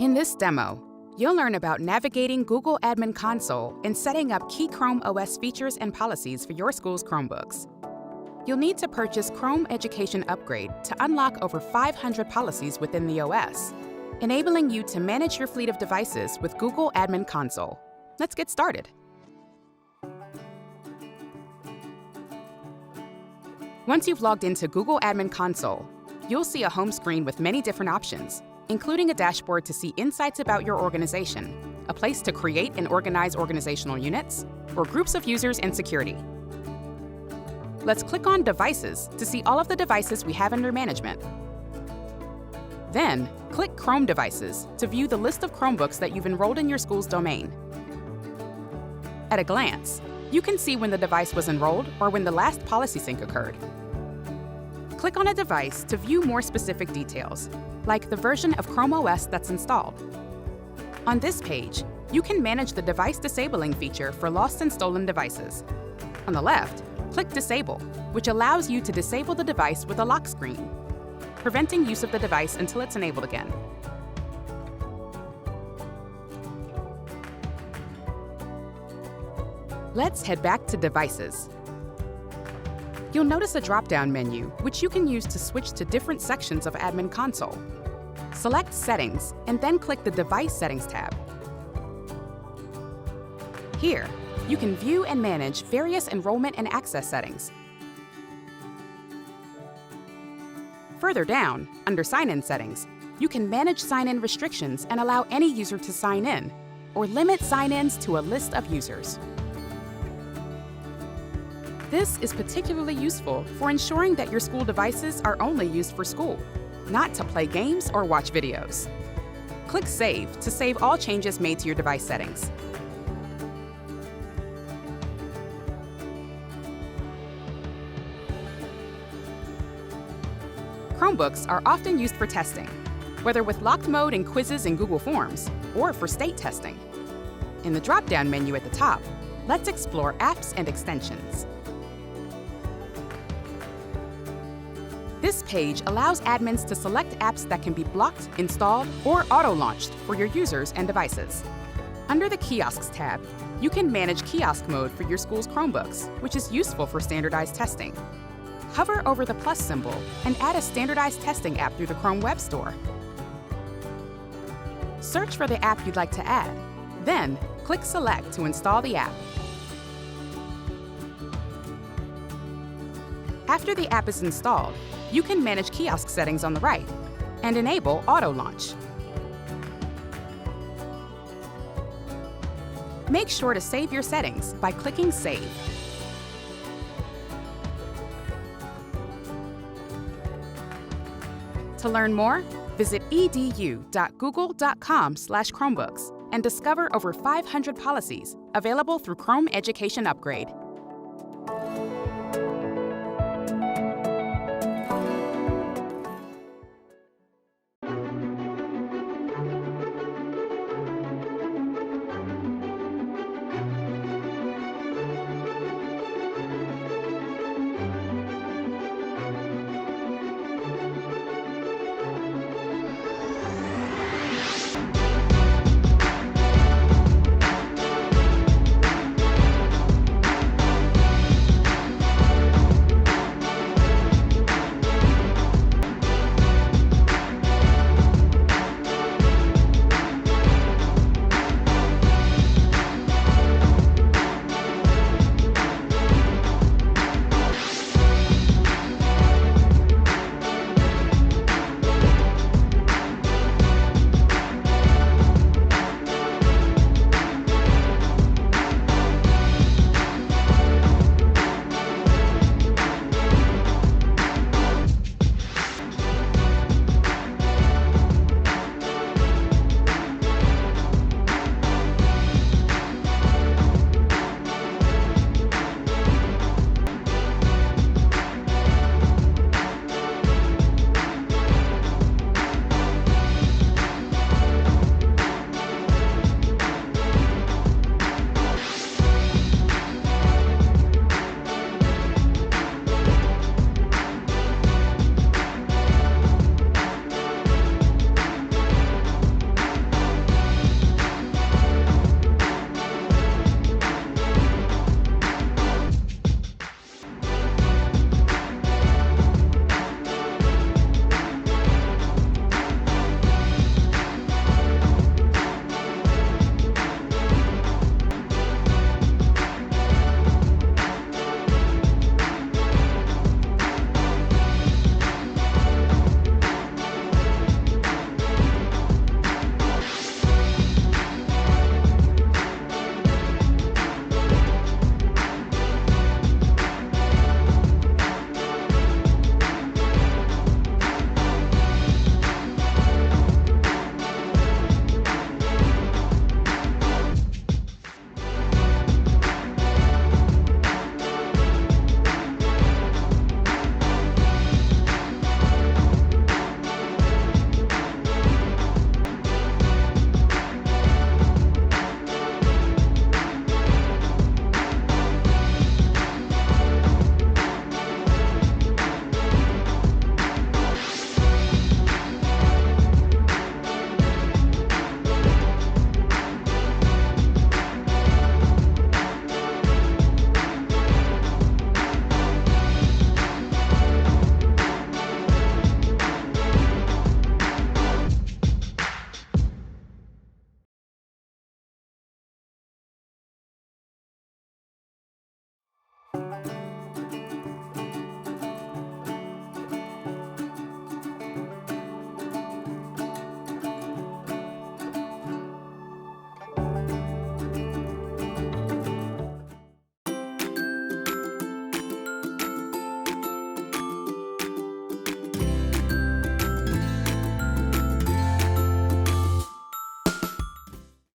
In this demo, you'll learn about navigating Google Admin Console and setting up key Chrome OS features and policies for your school's Chromebooks. You'll need to purchase Chrome Education Upgrade to unlock over 500 policies within the OS, enabling you to manage your fleet of devices with Google Admin Console. Let's get started. Once you've logged into Google Admin Console, you'll see a home screen with many different options, including a dashboard to see insights about your organization, a place to create and organize organizational units, or groups of users and security. Let's click on Devices to see all of the devices we have under management. Then, click Chrome Devices to view the list of Chromebooks that you've enrolled in your school's domain. At a glance, you can see when the device was enrolled or when the last policy sync occurred. Click on a device to view more specific details, like the version of Chrome OS that's installed. On this page, you can manage the device disabling feature for lost and stolen devices. On the left, click Disable, which allows you to disable the device with a lock screen, preventing use of the device until it's enabled again. Let's head back to Devices. You'll notice a drop-down menu, which you can use to switch to different sections of Admin Console. Select Settings, and then click the Device Settings tab. Here, you can view and manage various enrollment and access settings. Further down, under Sign-in settings, you can manage sign-in restrictions and allow any user to sign in, or limit sign-ins to a list of users. This is particularly useful for ensuring that your school devices are only used for school, not to play games or watch videos. Click Save to save all changes made to your device settings. Chromebooks are often used for testing, whether with locked mode and quizzes in Google Forms, or for state testing. In the drop-down menu at the top, let's explore Apps and Extensions. This page allows admins to select apps that can be blocked, installed, or auto-launched for your users and devices. Under the Kiosks tab, you can manage kiosk mode for your school's Chromebooks, which is useful for standardized testing. Hover over the plus symbol and add a standardized testing app through the Chrome Web Store. Search for the app you'd like to add, then click Select to install the app. After the app is installed, you can manage kiosk settings on the right and enable auto launch. Make sure to save your settings by clicking Save. To learn more, visit edu.google.com/Chromebooks and discover over 500 policies available through Chrome Education Upgrade.